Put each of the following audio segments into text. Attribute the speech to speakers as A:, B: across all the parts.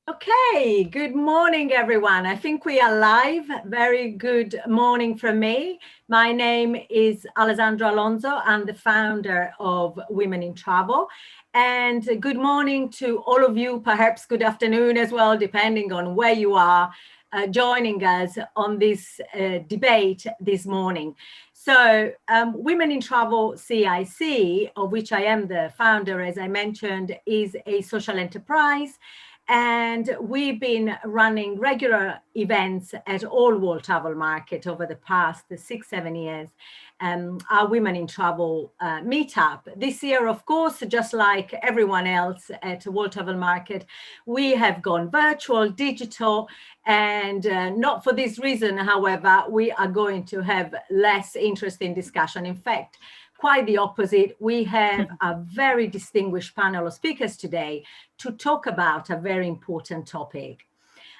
A: Okay, good morning, everyone. I think we are live. Very good morning from me. My name is Alessandra Alonso. I'm the founder of Women in Travel. And good morning to all of you, perhaps good afternoon as well, depending on where you are joining us on this debate this morning. So Women in Travel CIC, of which I am the founder, as I mentioned, is a social enterprise. And we've been running regular events at All World Travel Market over the past 6-7 years. Our Women in Travel meetup. This year, of course, just like everyone else at World Travel Market, we have gone virtual, digital, and not for this reason, however, we are going to have less interesting discussion. In fact, quite the opposite. We have a very distinguished panel of speakers today to talk about a very important topic.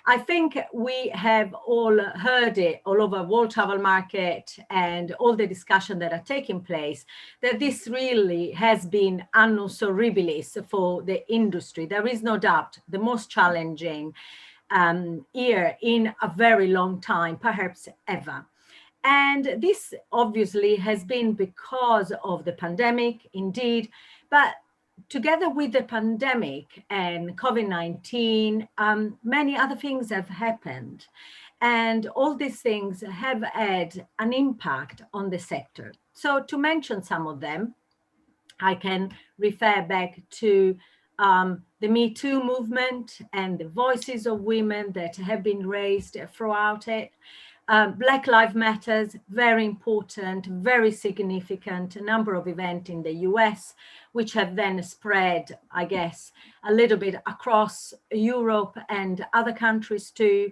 A: I think we have all heard it all over World Travel Market and all the discussion that are taking place, that this really has been annus horribilis for the industry. There is no doubt the most challenging year in a very long time, perhaps ever. And this obviously has been because of the pandemic, indeed, but together with the pandemic and COVID-19, many other things have happened. And all these things have had an impact on the sector. So to mention some of them, I can refer back to the Me Too movement and the voices of women that have been raised throughout it. Black Lives Matters, very important, very significant, a number of events in the US, which have then spread, I guess, a little bit across Europe and other countries too.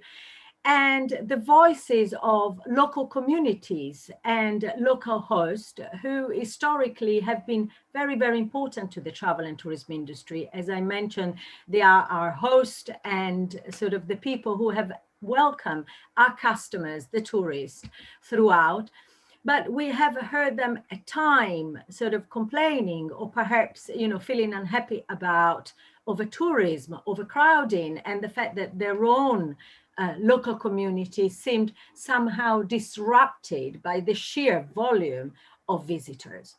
A: And the voices of local communities and local hosts who historically have been very, very important to the travel and tourism industry. As I mentioned, they are our hosts and sort of the people who have welcomed our customers, the tourists, throughout. But we have heard them at times sort of complaining or perhaps, feeling unhappy about over-tourism, overcrowding, and the fact that their own local community seemed somehow disrupted by the sheer volume of visitors.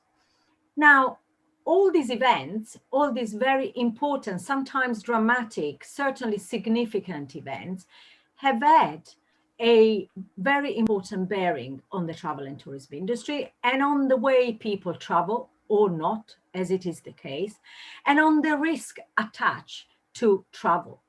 A: Now, all these events, all these very important, sometimes dramatic, certainly significant events, have had a very important bearing on the travel and tourism industry and on the way people travel or not, as it is the case, and on the risk attached to travel.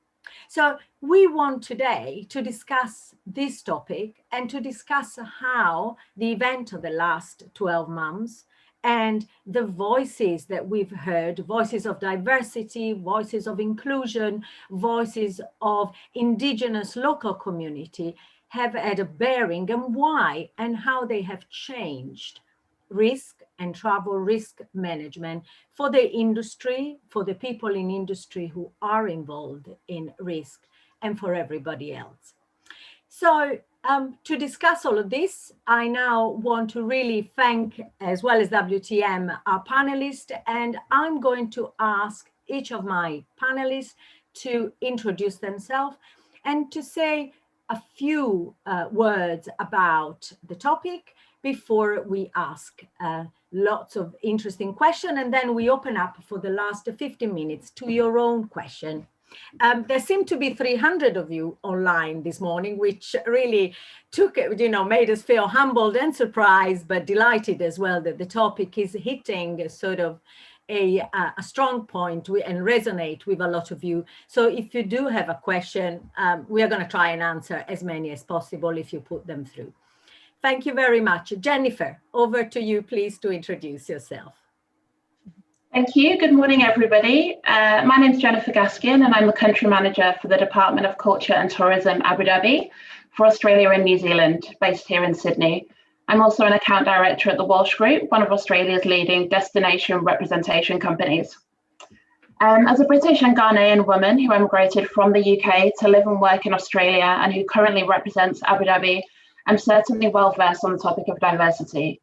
A: So we want today to discuss this topic and to discuss how the event of the last 12 months and the voices that we've heard, voices of diversity, voices of inclusion, voices of indigenous local community have had a bearing, and why and how they have changed risk and travel risk management for the industry, for the people in industry who are involved in risk, and for everybody else. So to discuss all of this, I now want to really thank, as well as WTM, our panelists, and I'm going to ask each of my panelists to introduce themselves and to say a few words about the topic before we ask lots of interesting questions, and then we open up for the last 15 minutes to your own question. There seemed to be 300 of you online this morning, which really made us feel humbled and surprised, but delighted as well that the topic is hitting sort of a strong point and resonate with a lot of you. So if you do have a question, we are going to try and answer as many as possible if you put them through. Thank you very much. Jennifer, over to you, please, to introduce yourself.
B: Thank you. Good morning, everybody. My name is Jennifer Gaskin, and I'm the Country Manager for the Department of Culture and Tourism, Abu Dhabi, for Australia and New Zealand, based here in Sydney. I'm also an account director at the Walsh Group, one of Australia's leading destination representation companies. As a British and Ghanaian woman who emigrated from the UK to live and work in Australia and who currently represents Abu Dhabi, I'm certainly well versed on the topic of diversity.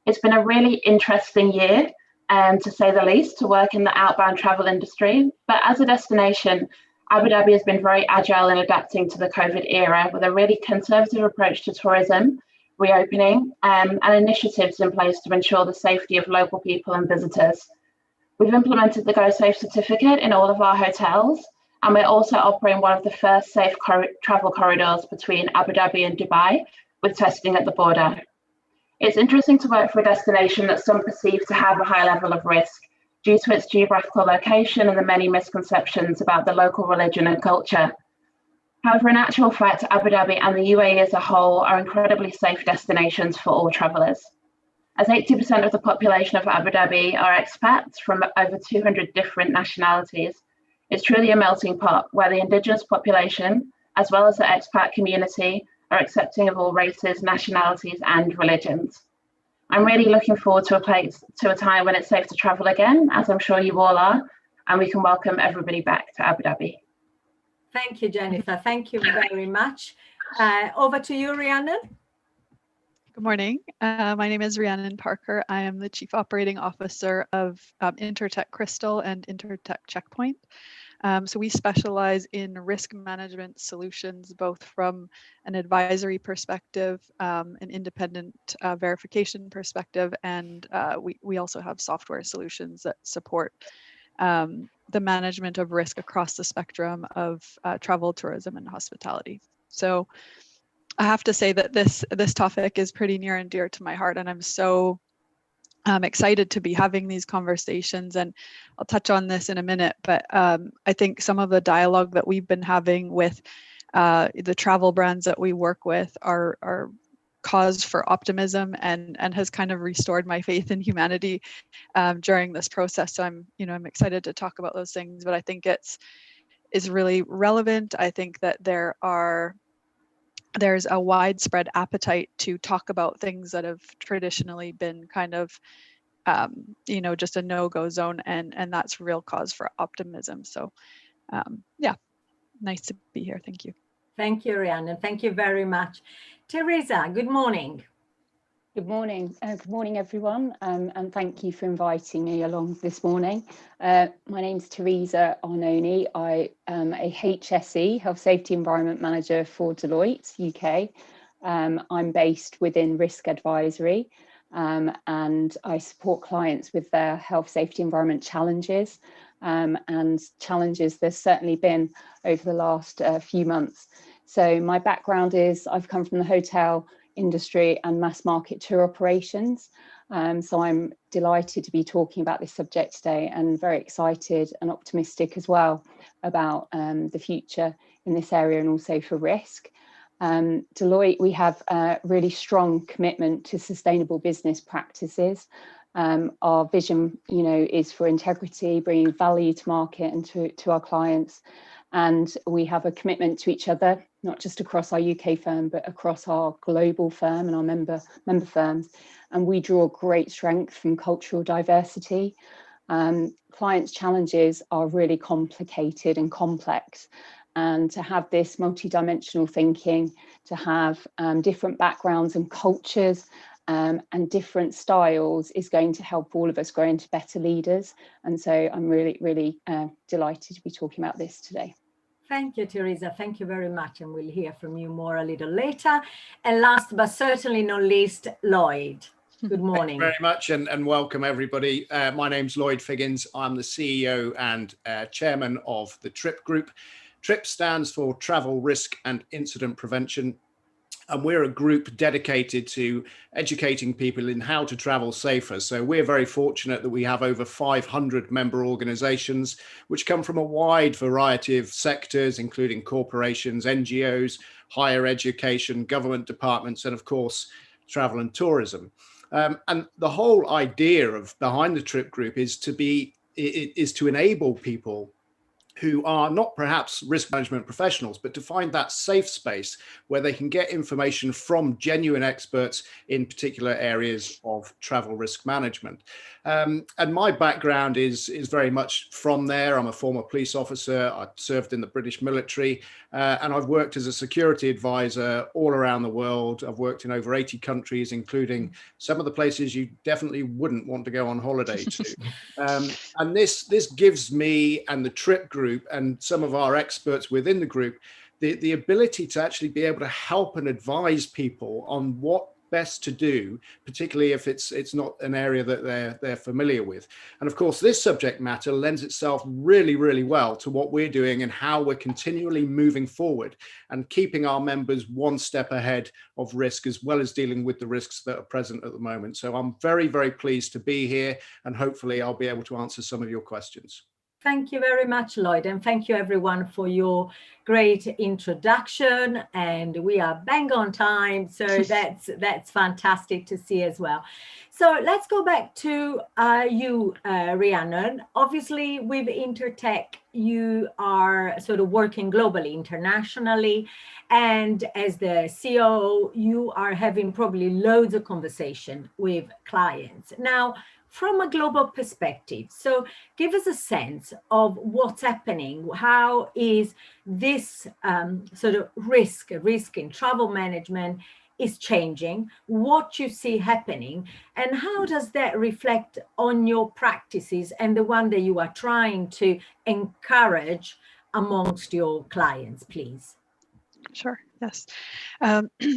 B: It's been a really interesting year, to say the least, to work in the outbound travel industry. But as a destination, Abu Dhabi has been very agile in adapting to the COVID era with a really conservative approach to tourism, reopening, and initiatives in place to ensure the safety of local people and visitors. We've implemented the Go Safe certificate in all of our hotels, and we're also operating one of the first safe travel corridors between Abu Dhabi and Dubai, with testing at the border. It's interesting to work for a destination that some perceive to have a high level of risk due to its geographical location and the many misconceptions about the local religion and culture. However, in actual fact, Abu Dhabi and the UAE as a whole are incredibly safe destinations for all travellers. As 80% of the population of Abu Dhabi are expats from over 200 different nationalities, it's truly a melting pot where the indigenous population, as well as the expat community, are accepting of all races, nationalities, and religions. I'm really looking forward to a time when it's safe to travel again, as I'm sure you all are, and we can welcome everybody back to Abu Dhabi.
A: Thank you, Jennifer. Thank you very much. Over to you, Rhiannon.
C: Good morning. My name is Rhiannon Parker. I am the Chief Operating Officer of Intertech Crystal and Intertech Checkpoint. So we specialize in risk management solutions, both from an advisory perspective, an independent verification perspective, and we also have software solutions that support the management of risk across the spectrum of travel, tourism, and hospitality. So I have to say that this topic is pretty near and dear to my heart, and I'm so excited to be having these conversations, and I'll touch on this in a minute, but I think some of the dialogue that we've been having with the travel brands that we work with are cause for optimism and has kind of restored my faith in humanity during this process. So I'm excited to talk about those things, but I think it's really relevant. I think that there's a widespread appetite to talk about things that have traditionally been kind of, just a no-go zone, and that's real cause for optimism. So, yeah, nice to be here. Thank you.
A: Thank you, Rhiannon. Thank you very much. Teresa, good morning.
D: Good morning. Good morning, everyone, and thank you for inviting me along this morning. My name's Teresa Arnone. I am a HSE, Health Safety Environment Manager for Deloitte, UK. I'm based within Risk Advisory, and I support clients with their health, safety, environment challenges, and challenges there's certainly been over the last few months. So my background is I've come from the hotel industry and mass market tour operations. So I'm delighted to be talking about this subject today, and very excited and optimistic as well about the future in this area, and also for risk. Deloitte, we have a really strong commitment to sustainable business practices. Our vision, is for integrity, bringing value to market and to our clients. And we have a commitment to each other, not just across our UK firm, but across our global firm and our member firms. And we draw great strength from cultural diversity. Clients' challenges are really complicated and complex. And to have this multidimensional thinking, to have different backgrounds and cultures and different styles is going to help all of us grow into better leaders. And so I'm really, really delighted to be talking about this today.
A: Thank you, Teresa. Thank you very much. And we'll hear from you more a little later. And last but certainly not least, Lloyd. Good morning.
E: Thank you very much, and welcome everybody. My name's Lloyd Figgins. I'm the CEO and chairman of the TRIP Group. TRIP stands for Travel Risk and Incident Prevention. And we're a group dedicated to educating people in how to travel safer. So we're very fortunate that we have over 500 member organizations, which come from a wide variety of sectors, including corporations, NGOs, higher education, government departments, and of course, travel and tourism. And the whole idea behind the TRIP Group is to enable people who are not perhaps risk management professionals, but to find that safe space where they can get information from genuine experts in particular areas of travel risk management. And my background is very much from there. I'm a former police officer. I served in the British military, and I've worked as a security advisor all around the world. I've worked in over 80 countries, including some of the places you definitely wouldn't want to go on holiday to. And this gives me and the TRIP Group group and some of our experts within the group, the ability to actually be able to help and advise people on what best to do, particularly if it's not an area that they're familiar with. And of course, this subject matter lends itself really, really well to what we're doing and how we're continually moving forward and keeping our members one step ahead of risk, as well as dealing with the risks that are present at the moment. So I'm very, very pleased to be here, and hopefully I'll be able to answer some of your questions.
A: Thank you very much, Lloyd, and thank you everyone for your great introduction. And we are bang on time, so that's fantastic to see as well. So let's go back to you, Rhiannon. Obviously, with Intertech, you are sort of working globally, internationally, and as the COO, you are having probably loads of conversation with clients. Now, from a global perspective, so give us a sense of what's happening. How is this sort of risk in travel management is changing, what you see happening, and how does that reflect on your practices and the one that you are trying to encourage amongst your clients, please?
C: Sure, yes.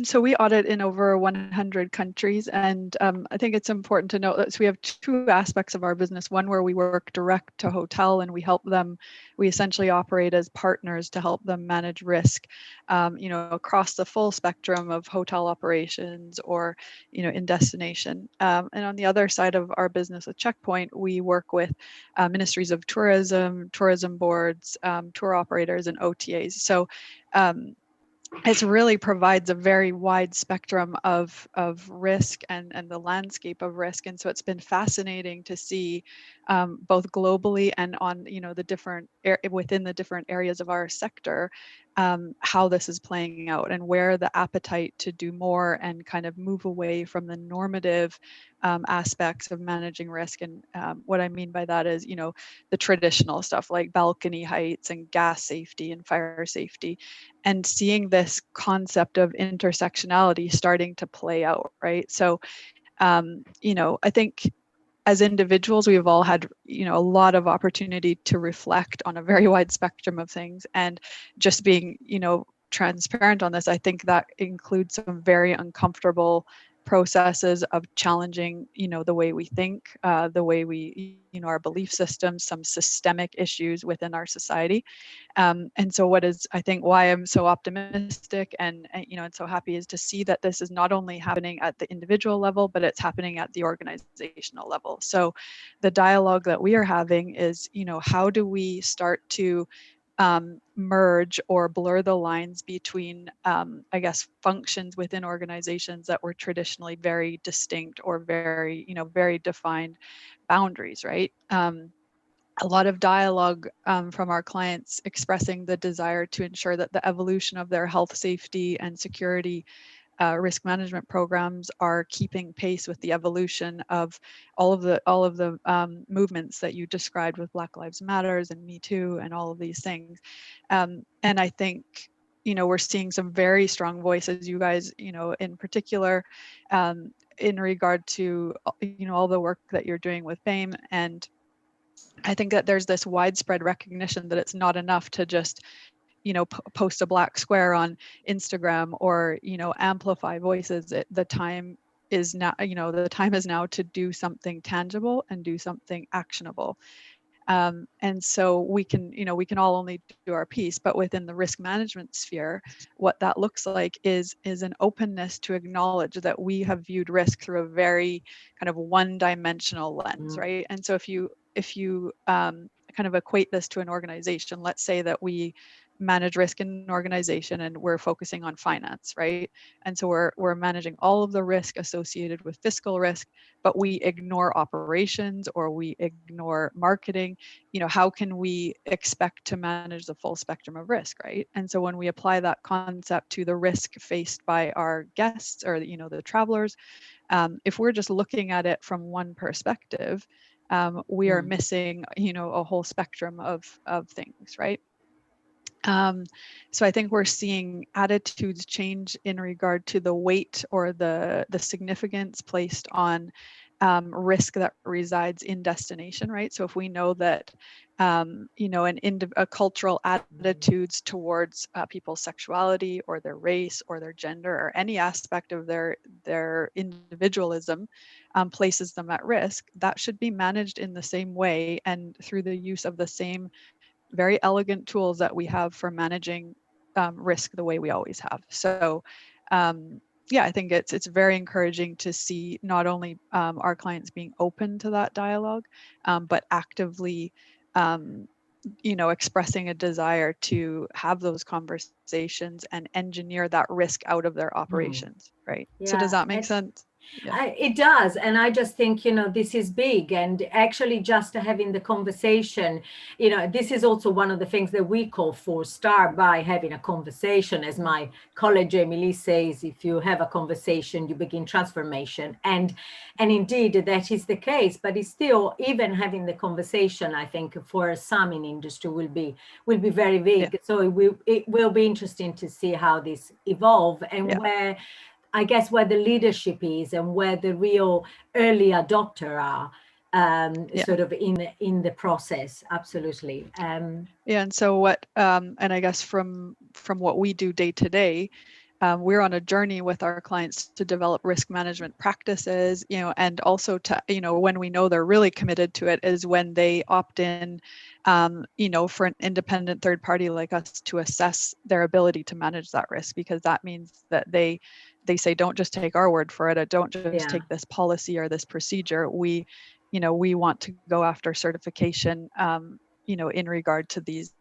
C: So we audit in over 100 countries, and I think it's important to note that we have two aspects of our business. One where we work direct to hotel and we help them, we essentially operate as partners to help them manage risk, across the full spectrum of hotel operations or, in destination. And on the other side of our business with Checkpoint, we work with ministries of tourism, tourism boards, tour operators, and OTAs. So it really provides a very wide spectrum of risk and the landscape of risk. And so it's been fascinating to see both globally and on, the different within the different areas of our sector, how this is playing out and where the appetite to do more and kind of move away from the normative aspects of managing risk. And what I mean by that is, the traditional stuff like balcony heights and gas safety and fire safety, and seeing this concept of intersectionality starting to play out, right? So, I think as individuals, we've all had, a lot of opportunity to reflect on a very wide spectrum of things, and just being, transparent on this, I think that includes some very uncomfortable processes of challenging, the way we think, the way we, our belief systems, some systemic issues within our society. And so what is, I think, why I'm so optimistic and so happy is to see that this is not only happening at the individual level, but it's happening at the organizational level. So the dialogue that we are having is, how do we start to merge or blur the lines between, functions within organizations that were traditionally very distinct or very, very defined boundaries, right? A lot of dialogue from our clients expressing the desire to ensure that the evolution of their health, safety, and security risk management programs are keeping pace with the evolution of all of the movements that you described with Black Lives Matters and Me Too and all of these things. And I think, we're seeing some very strong voices, you guys, in particular, in regard to, all the work that you're doing with BAME. And I think that there's this widespread recognition that it's not enough to just, post a black square on Instagram or, amplify voices. The time is now, the time is now to do something tangible and do something actionable. And so we can all only do our piece, but within the risk management sphere, what that looks like is an openness to acknowledge that we have viewed risk through a very kind of one-dimensional lens, right? And so if you kind of equate this to an organization, let's say that we manage risk in an organization and we're focusing on finance, right? And so we're managing all of the risk associated with fiscal risk, but we ignore operations or we ignore marketing. How can we expect to manage the full spectrum of risk, right? And so when we apply that concept to the risk faced by our guests or the travelers, if we're just looking at it from one perspective, we are missing a whole spectrum of things, right? So I think we're seeing attitudes change in regard to the weight or the significance placed on risk that resides in destination, right? So if we know that, you know, a cultural attitudes towards people's sexuality or their race or their gender or any aspect of their individualism places them at risk, that should be managed in the same way and through the use of the same very elegant tools that we have for managing risk the way we always have. So yeah, I think it's very encouraging to see not only our clients being open to that dialogue, but actively, you know, expressing a desire to have those conversations and engineer that risk out of their operations, right?
A: Yeah,
C: so does that make sense? Yeah.
A: It does. And I just think, you know, this is big. And actually just having the conversation, you know, this is also one of the things that we call for, start by having a conversation. As my colleague Jamie Lee says, if you have a conversation, you begin transformation. And indeed that is the case, but it's still, even having the conversation, I think for some in industry will be very big. Yeah. So it will be interesting to see how this evolve and where, I guess, where the leadership is and where the real early adopter are sort of in the process. Absolutely.
C: Yeah, and so what, and I guess from what we do day to day, we're on a journey with our clients to develop risk management practices, you know, and also to, you know, when we know they're really committed to it is when they opt in, you know, for an independent third party like us to assess their ability to manage that risk, because that means that they say, don't just take our word for it. Don't just take this policy or this procedure. We, you know, we want to go after certification, you know, in regard to these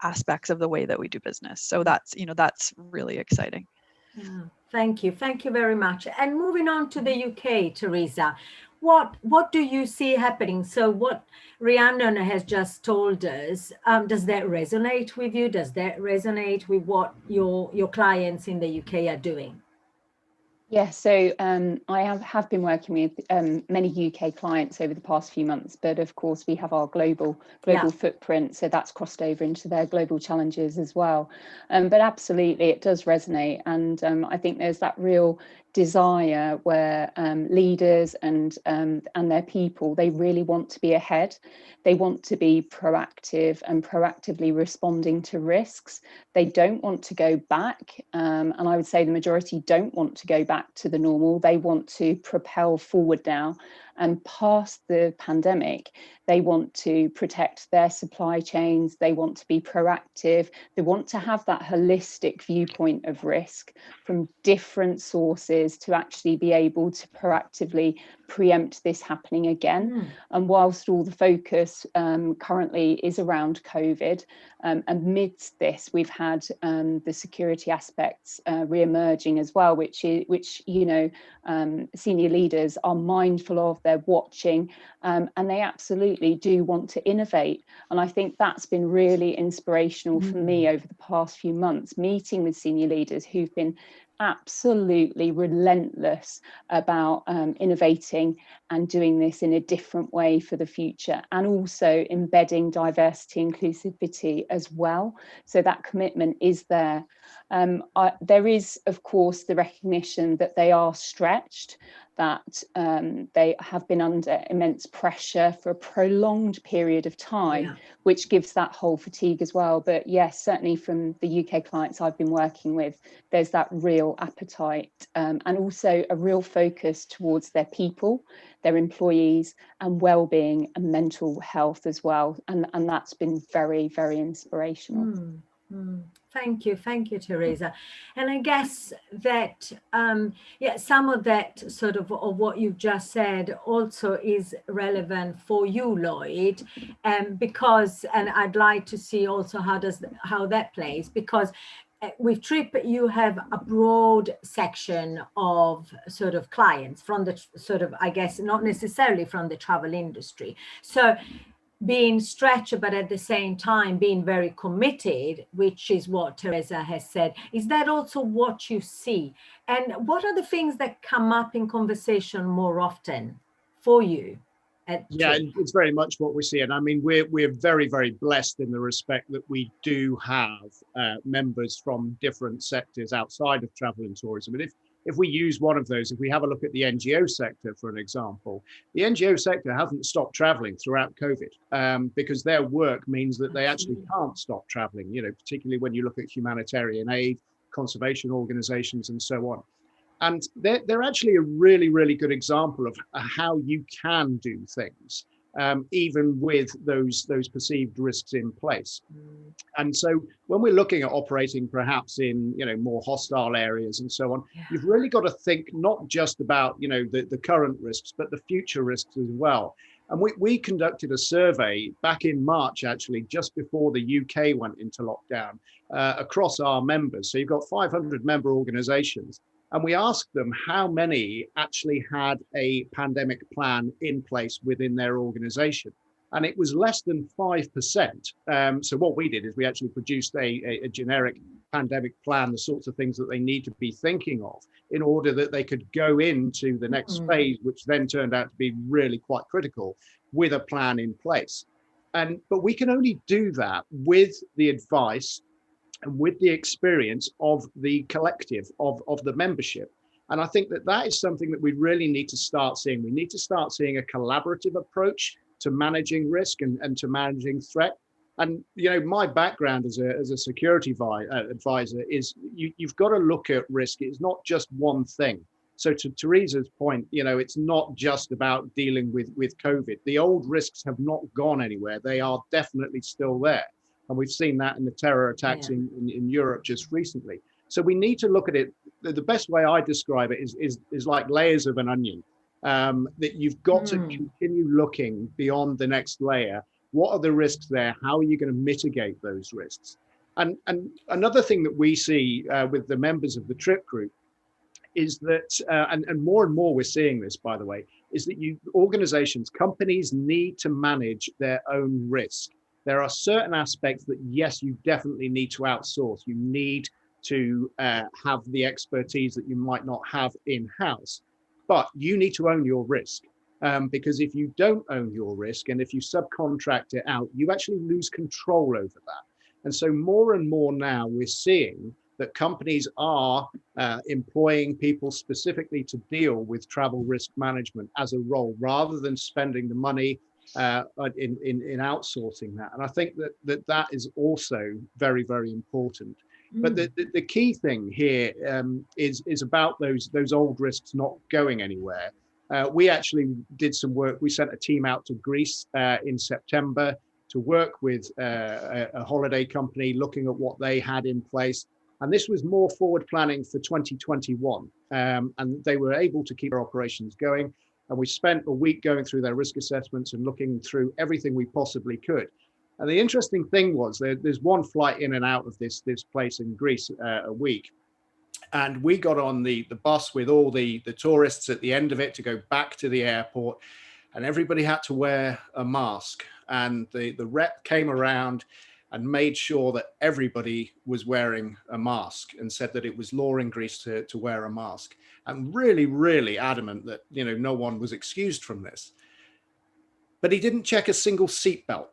C: aspects of the way that we do business. So that's, you know, that's really exciting.
A: Yeah, thank you. Thank you very much. And moving on to the UK, Teresa, what do you see happening? So what Rhiannon has just told us, does that resonate with you? Does that resonate with what your clients in the UK are doing?
D: Yeah, so I have been working with many UK clients over the past few months, but of course we have our global footprint, so that's crossed over into their global challenges as well. But absolutely, it does resonate, and I think there's that real desire where leaders and their people, they really want to be ahead. They want to be proactive and proactively responding to risks. They don't want to go back, and I would say the majority don't want to go back to the normal. They want to propel forward now, and past the pandemic, they want to protect their supply chains. They want to be proactive. They want to have that holistic viewpoint of risk from different sources to actually be able to proactively preempt this happening again. And whilst all the focus currently is around COVID, amidst this, we've had the security aspects re-emerging as well, which you know, senior leaders are mindful of. They're watching, and they absolutely do want to innovate. And I think that's been really inspirational for me over the past few months, meeting with senior leaders who've been absolutely relentless about innovating and doing this in a different way for the future, and also embedding diversity, inclusivity as well. So that commitment is there. There is, of course, the recognition that they are stretched, that they have been under immense pressure for a prolonged period of time, which gives that whole fatigue as well. But yes, certainly from the UK clients I've been working with, there's that real appetite and also a real focus towards their people, their employees, and well-being and mental health as well. And that's been very, very inspirational.
A: Thank you, Teresa. And I guess that, some of that sort of what you've just said also is relevant for you, Lloyd, because, and I'd like to see also how that plays, because with TRIP, you have a broad section of sort of clients from the sort of, I guess, not necessarily from the travel industry. So being stretched, but at the same time being very committed, which is what Teresa has said. Is that also what you see? And what are the things that come up in conversation more often for you?
E: Yeah, it's very much what we see. And I mean, we're very, very blessed in the respect that we do have members from different sectors outside of travel and tourism. And if we use one of those, if we have a look at the NGO sector, for an example, the NGO sector hasn't stopped traveling throughout COVID because their work means that they actually can't stop traveling, particularly when you look at humanitarian aid, conservation organizations, and so on. And they're actually a really, really good example of how you can do things, even with those perceived risks in place. And so when we're looking at operating perhaps in more hostile areas and so on, you've really got to think not just about the current risks, but the future risks as well. And we conducted a survey back in March, actually, just before the UK went into lockdown, across our members. So you've got 500 member organizations. And we asked them how many actually had a pandemic plan in place within their organization. And it was less than 5%. So what we did is we actually produced a generic pandemic plan, the sorts of things that they need to be thinking of in order that they could go into the next phase, which then turned out to be really quite critical, with a plan in place. But we can only do that with the advice and with the experience of the collective of the membership. And I think that is something that we really need to start seeing. We need to start seeing a collaborative approach to managing risk and to managing threat. And my background as a security advisor is you've got to look at risk. It's not just one thing. So to Teresa's point, it's not just about dealing with COVID. The old risks have not gone anywhere. They are definitely still there. And we've seen that in the terror attacks in Europe just recently. So we need to look at it. The best way I describe it is like layers of an onion, that you've got to continue looking beyond the next layer. What are the risks there? How are you going to mitigate those risks? And another thing that we see with the members of the TRIP group is that, and more we're seeing this, by the way, is that organizations, companies need to manage their own risk. There are certain aspects that, yes, you definitely need to outsource. You need to have the expertise that you might not have in-house, but you need to own your risk. Because if you don't own your risk and if you subcontract it out, you actually lose control over that. And so more and more now we're seeing that companies are employing people specifically to deal with travel risk management as a role, rather than spending the money in outsourcing that. And I think that is also very, very important. But the key thing here is about those old risks not going anywhere. We actually did some work. We sent a team out to Greece in September to work with a holiday company, looking at what they had in place. And this was more forward planning for 2021. And they were able to keep their operations going. And we spent a week going through their risk assessments and looking through everything we possibly could. And the interesting thing was there's one flight in and out of this place in Greece a week. And we got on the bus with all the tourists at the end of it to go back to the airport. And everybody had to wear a mask. And the rep came around and made sure that everybody was wearing a mask and said that it was law in Greece to wear a mask. And really, really adamant that, no one was excused from this. But he didn't check a single seatbelt.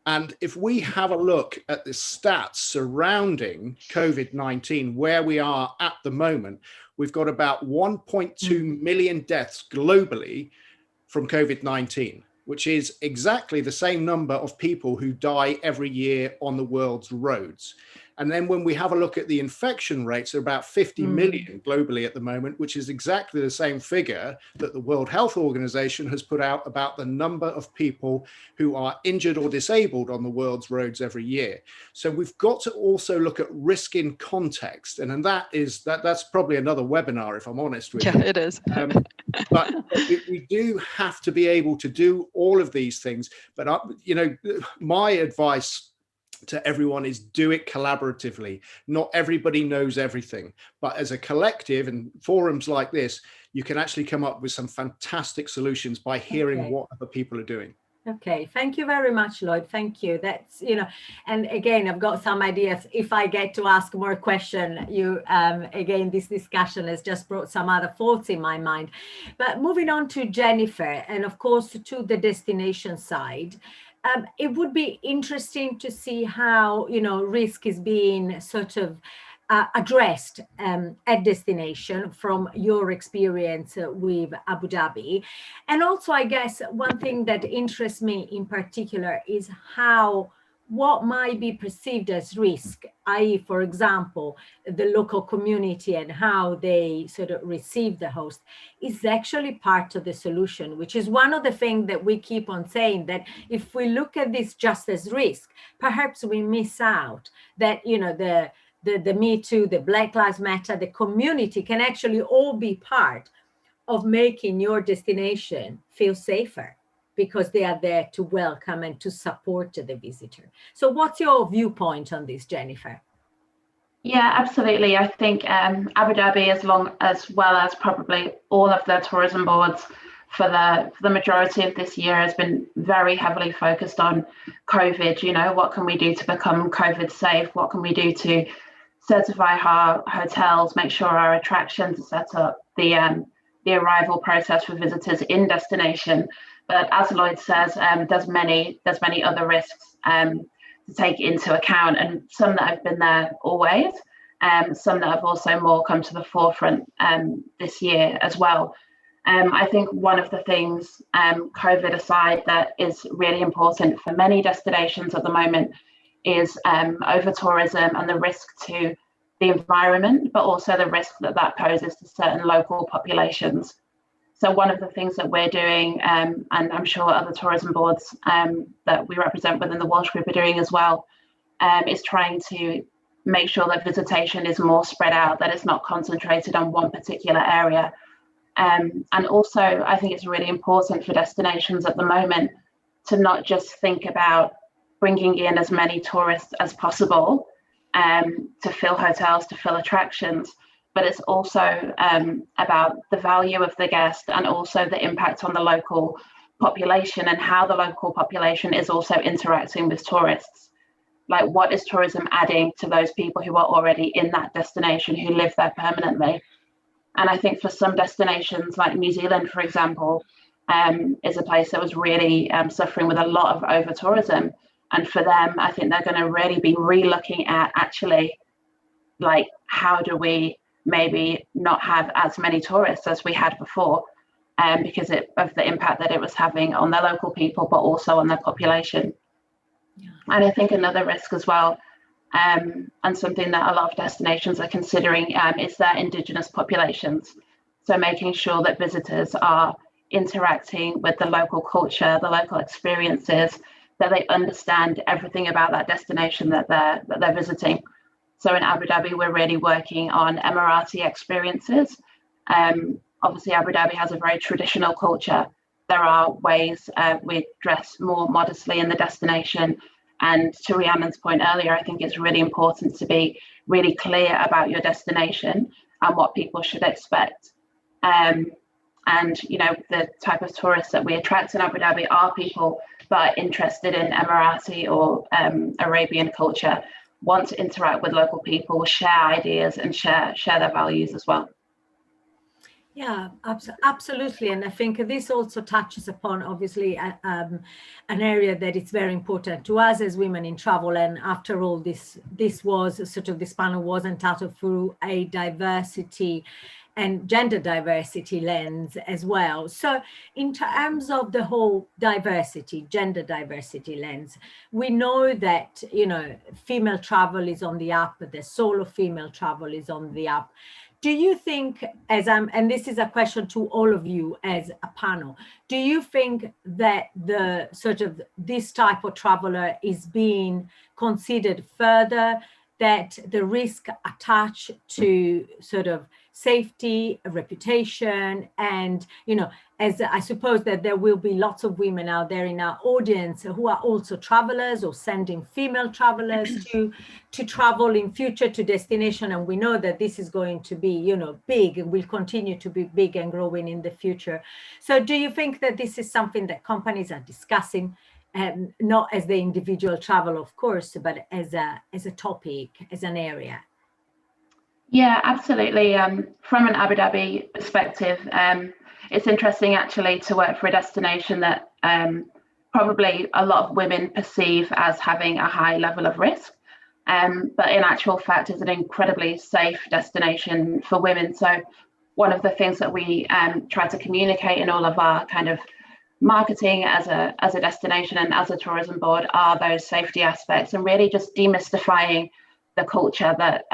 E: And if we have a look at the stats surrounding COVID-19, where we are at the moment, we've got about 1.2 million deaths globally from COVID-19, which is exactly the same number of people who die every year on the world's roads. And then when we have a look at the infection rates, they're about 50 million globally at the moment, which is exactly the same figure that the World Health Organization has put out about the number of people who are injured or disabled on the world's roads every year. So we've got to also look at risk in context. And that's probably another webinar, if I'm honest with you.
C: Yeah, it is.
E: But we do have to be able to do all of these things. But, my advice to everyone is do it collaboratively. Not everybody knows everything, but as a collective and forums like this, you can actually come up with some fantastic solutions by hearing what other people are doing.
A: Okay, thank you very much, Lloyd. Thank you. That's, and again, I've got some ideas. If I get to ask more questions, again, this discussion has just brought some other thoughts in my mind. But moving on to Jennifer, and of course, to the destination side, it would be interesting to see how, risk is being sort of addressed at destination from your experience with Abu Dhabi? And also, I guess one thing that interests me in particular is what might be perceived as risk, i.e., for example, the local community and how they sort of receive the host is actually part of the solution, which is one of the things that we keep on saying, that if we look at this just as risk, perhaps we miss out that, you know, the Me Too, the Black Lives Matter, the community can actually all be part of making your destination feel safer, because they are there to welcome and to support the visitor. So what's your viewpoint on this, Jennifer?
B: Yeah, absolutely. I think Abu Dhabi, as well as probably all of the tourism boards for the majority of this year, has been very heavily focused on COVID. You know, what can we do to become COVID safe? What can we do to certify our hotels, make sure our attractions are set up, the arrival process for visitors in destination. But as Lloyd says, there's many other risks to take into account, and some that have been there always, some that have also more come to the forefront this year as well. I think one of the things, COVID aside, that is really important for many destinations at the moment is over tourism and the risk to the environment, but also the risk that poses to certain local populations. So one of the things that we're doing, and I'm sure other tourism boards that we represent within the Walsh Group are doing as well, is trying to make sure that visitation is more spread out, that it's not concentrated on one particular area. And also, I think it's really important for destinations at the moment to not just think about bringing in as many tourists as possible to fill hotels, to fill attractions, but it's also about the value of the guest and also the impact on the local population and how the local population is also interacting with tourists. Like, what is tourism adding to those people who are already in that destination, who live there permanently? And I think for some destinations, like New Zealand, for example, is a place that was really suffering with a lot of over tourism. And for them, I think they're going to really be re-looking at actually, like, how do we maybe not have as many tourists as we had before, because of the impact that it was having on their local people, but also on their population. Yeah. And I think another risk as well, and something that a lot of destinations are considering, is their Indigenous populations. So making sure that visitors are interacting with the local culture, the local experiences, that they understand everything about that destination that they're visiting. So in Abu Dhabi, we're really working on Emirati experiences. Obviously, Abu Dhabi has a very traditional culture. There are ways we dress more modestly in the destination. And to Rhiannon's point earlier, I think it's really important to be really clear about your destination and what people should expect. And, you know, the type of tourists that we attract in Abu Dhabi are people that are interested in Emirati or Arabian culture, want to interact with local people, share ideas and share their values as well.
A: Yeah, absolutely. And I think this also touches upon, obviously, an area that is very important to us as women in travel. And after all, this was sort of, this panel was entitled through a diversity and gender diversity lens as well. So in terms of the whole diversity, gender diversity lens, we know that, you know, female travel is on the up, the solo female travel is on the up. Do you think, and this is a question to all of you as a panel, do you think that the sort of this type of traveler is being considered further, that the risk attached to sort of safety, reputation, and, you know, as I suppose that there will be lots of women out there in our audience who are also travelers or sending female travelers to travel in future to destination. And we know that this is going to be, you know, big and will continue to be big and growing in the future. So do you think that this is something that companies are discussing, not as the individual travel, of course, but as a topic, as an area?
B: Yeah, absolutely. From an Abu Dhabi perspective, it's interesting actually to work for a destination that probably a lot of women perceive as having a high level of risk. but in actual fact is an incredibly safe destination for women. So one of the things that we try to communicate in all of our kind of marketing as a destination and as a tourism board are those safety aspects, and really just demystifying the culture that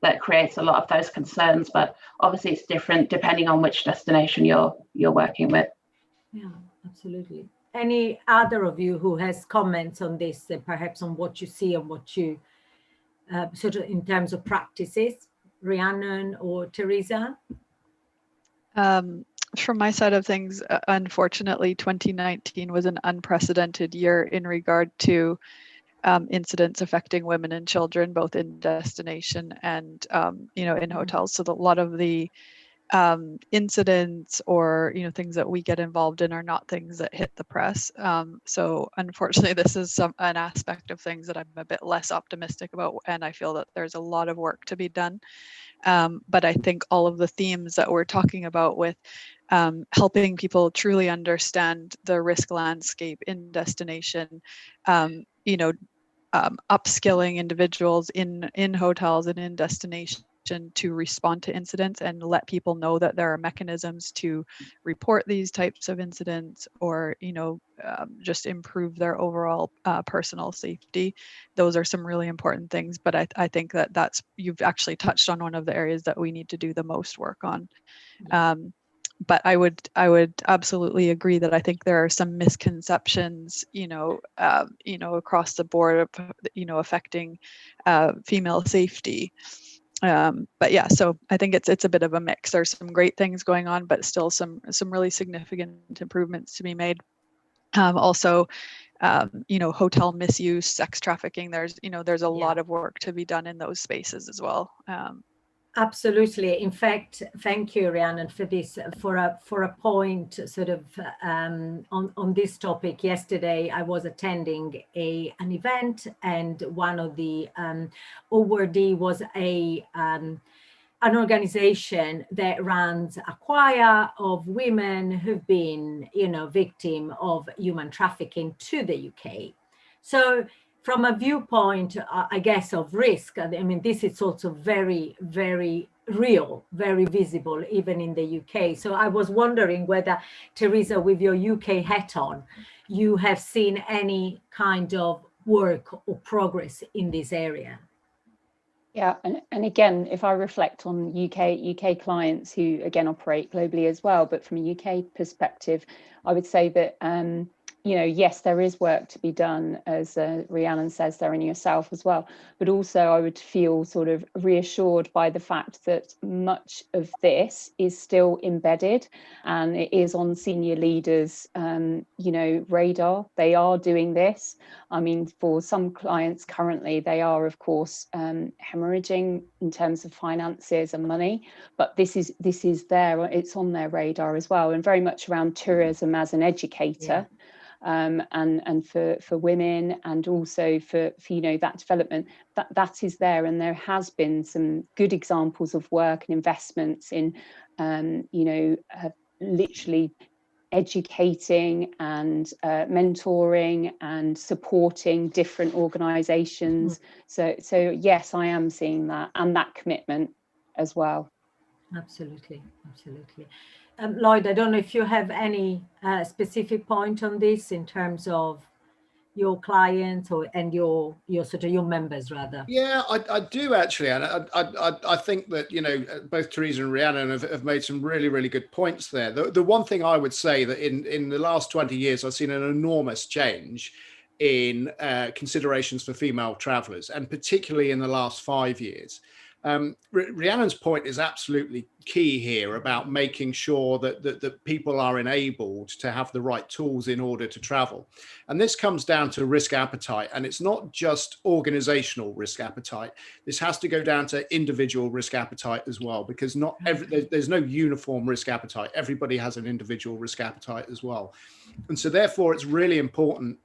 B: that creates a lot of those concerns. But obviously it's different depending on which destination you're working with.
A: Yeah, absolutely. Any other of you who has comments on this, perhaps on what you see and what you sort of in terms of practices, Rhiannon or Teresa?
C: From my side of things, unfortunately, 2019 was an unprecedented year in regard to incidents affecting women and children, both in destination and in hotels. So a lot of the incidents or things that we get involved in are not things that hit the press. So unfortunately, this is an aspect of things that I'm a bit less optimistic about, and I feel that there's a lot of work to be done. But I think all of the themes that we're talking about with helping people truly understand the risk landscape in destination, upskilling individuals in hotels and in destination to respond to incidents and let people know that there are mechanisms to report these types of incidents or just improve their overall personal safety. Those are some really important things, but I think that's you've actually touched on one of the areas that we need to do the most work on. But I would absolutely agree that I think there are some misconceptions, across the board, affecting female safety. But yeah, so I think it's a bit of a mix. There's some great things going on, but still some really significant improvements to be made. Also, hotel misuse, sex trafficking. There's a lot of work to be done in those spaces as well.
A: Absolutely. In fact, thank you, Rhiannon, for this, for a point sort of on this topic. Yesterday, I was attending an event, and one of the awardees was an organization that runs a choir of women who've been, victim of human trafficking to the UK. So from a viewpoint, I guess, of risk, I mean, this is also very, very real, very visible, even in the UK. So I was wondering whether, Teresa, with your UK hat on, you have seen any kind of work or progress in this area.
D: Yeah, and again, if I reflect on UK clients who again operate globally as well, but from a UK perspective, I would say that yes, there is work to be done, as Rhiannon says there, and yourself as well. But also I would feel sort of reassured by the fact that much of this is still embedded and it is on senior leaders, radar. They are doing this. I mean, for some clients currently, they are, of course, hemorrhaging in terms of finances and money. But this is there. It's on their radar as well, and very much around tourism as an educator. Yeah. And for women, and also for that development that is there, and there has been some good examples of work and investments in literally educating and mentoring and supporting different organizations. So yes, I am seeing that, and that commitment as well.
A: Absolutely. Lloyd, I don't know if you have any specific point on this in terms of your clients and your sort of your members, rather.
E: Yeah, I do actually, and I think that both Teresa and Rhiannon have made some really, really good points there. The one thing I would say that in the last 20 years, I've seen an enormous change in considerations for female travellers, and particularly in the last 5 years. Rhiannon's point is absolutely key here about making sure that people are enabled to have the right tools in order to travel. And this comes down to risk appetite, and it's not just organizational risk appetite. This has to go down to individual risk appetite as well, because there's no uniform risk appetite. Everybody has an individual risk appetite as well. And so therefore it's really important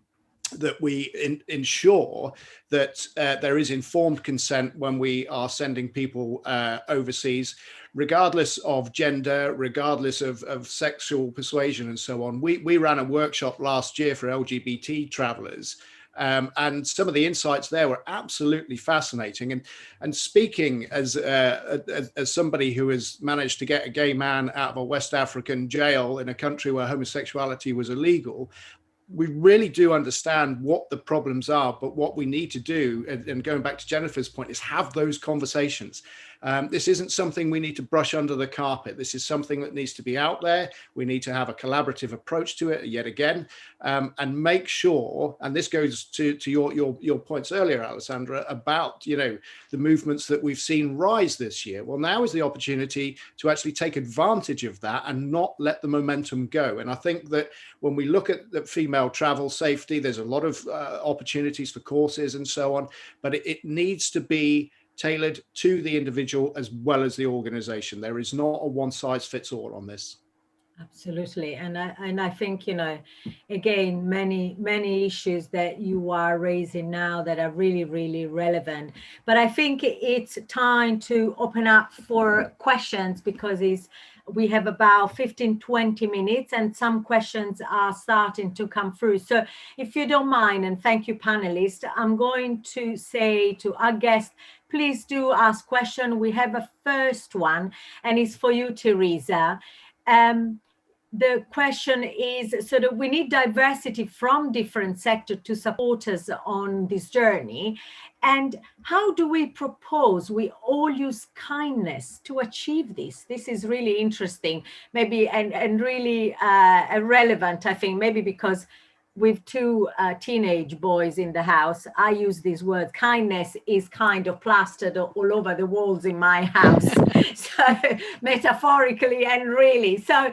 E: that we ensure that there is informed consent when we are sending people overseas, regardless of gender, regardless of sexual persuasion and so on. We ran a workshop last year for LGBT travellers And some of the insights there were absolutely fascinating. And speaking as somebody who has managed to get a gay man out of a West African jail in a country where homosexuality was illegal, we really do understand what the problems are, but what we need to do, and going back to Jennifer's point, is have those conversations. This isn't something we need to brush under the carpet. This is something that needs to be out there. We need to have a collaborative approach to it yet again, and make sure, and this goes to your points earlier, Alessandra, about, you know, the movements that we've seen rise this year. Well, now is the opportunity to actually take advantage of that and not let the momentum go. And I think that when we look at the female travel safety, there's a lot of opportunities for courses and so on, but it needs to be tailored to the individual as well as the organization. There is not a one size fits all on this.
A: Absolutely. And I think, you know, again, many issues that you are raising now that are really, really relevant. But I think it's time to open up for questions, because we have about 15-20 minutes and some questions are starting to come through. So if you don't mind, and thank you, panelists, I'm going to say to our guests, please do ask questions. We have a first one, and it's for you, Teresa. The question is, sort of, we need diversity from different sectors to support us on this journey. And how do we propose we all use kindness to achieve this? This is really interesting, maybe, and really relevant, I think, maybe because with two teenage boys in the house, I use these words. Kindness is kind of plastered all over the walls in my house. So metaphorically and really. So,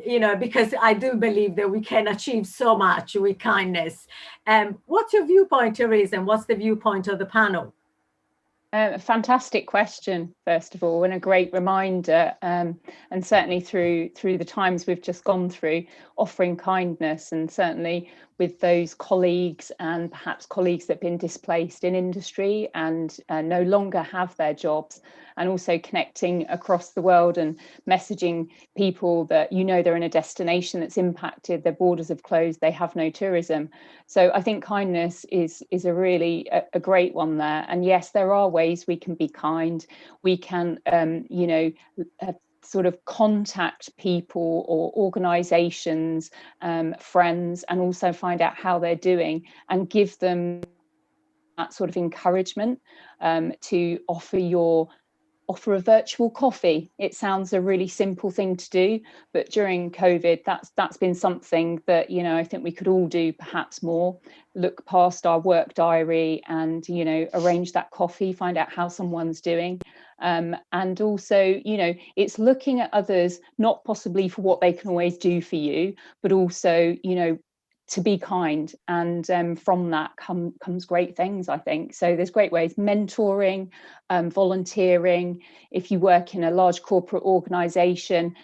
A: you know, because I do believe that we can achieve so much with kindness. What's your viewpoint, Teresa, and what's the viewpoint of the panel?
D: A fantastic question, first of all, and a great reminder, and certainly through the times we've just gone through, offering kindness, and certainly with those colleagues and perhaps colleagues that have been displaced in industry and no longer have their jobs, and also connecting across the world and messaging people that, you know, they're in a destination that's impacted, their borders have closed, they have no tourism. So I think kindness is a really a great one there. And yes, there are ways we can be kind. We can, you know, sort of contact people or organizations, friends, and also find out how they're doing and give them that sort of encouragement to offer a virtual coffee. It sounds a really simple thing to do, but during COVID, that's been something that, you know, I think we could all do perhaps more. Look past our work diary and, you know, arrange that coffee, find out how someone's doing. And also, you know, it's looking at others, not possibly for what they can always do for you, but also, you know, to be kind. And from that comes great things, I think. So there's great ways: mentoring, volunteering. If you work in a large corporate organization,